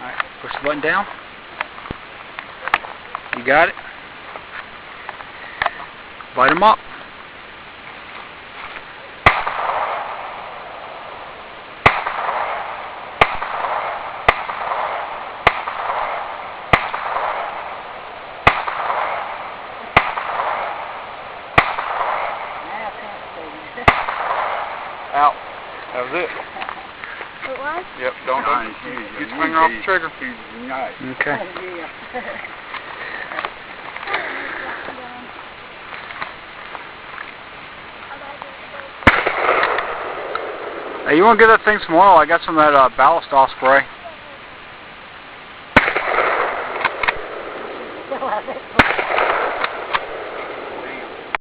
Alright, push the button down. You got it. Bite them up. Out. That was it. It was? Yep, don't Nice. get your finger off the trigger. Nice. Okay. Hey, you want to get that thing some oil? I got some of that ballast oil spray.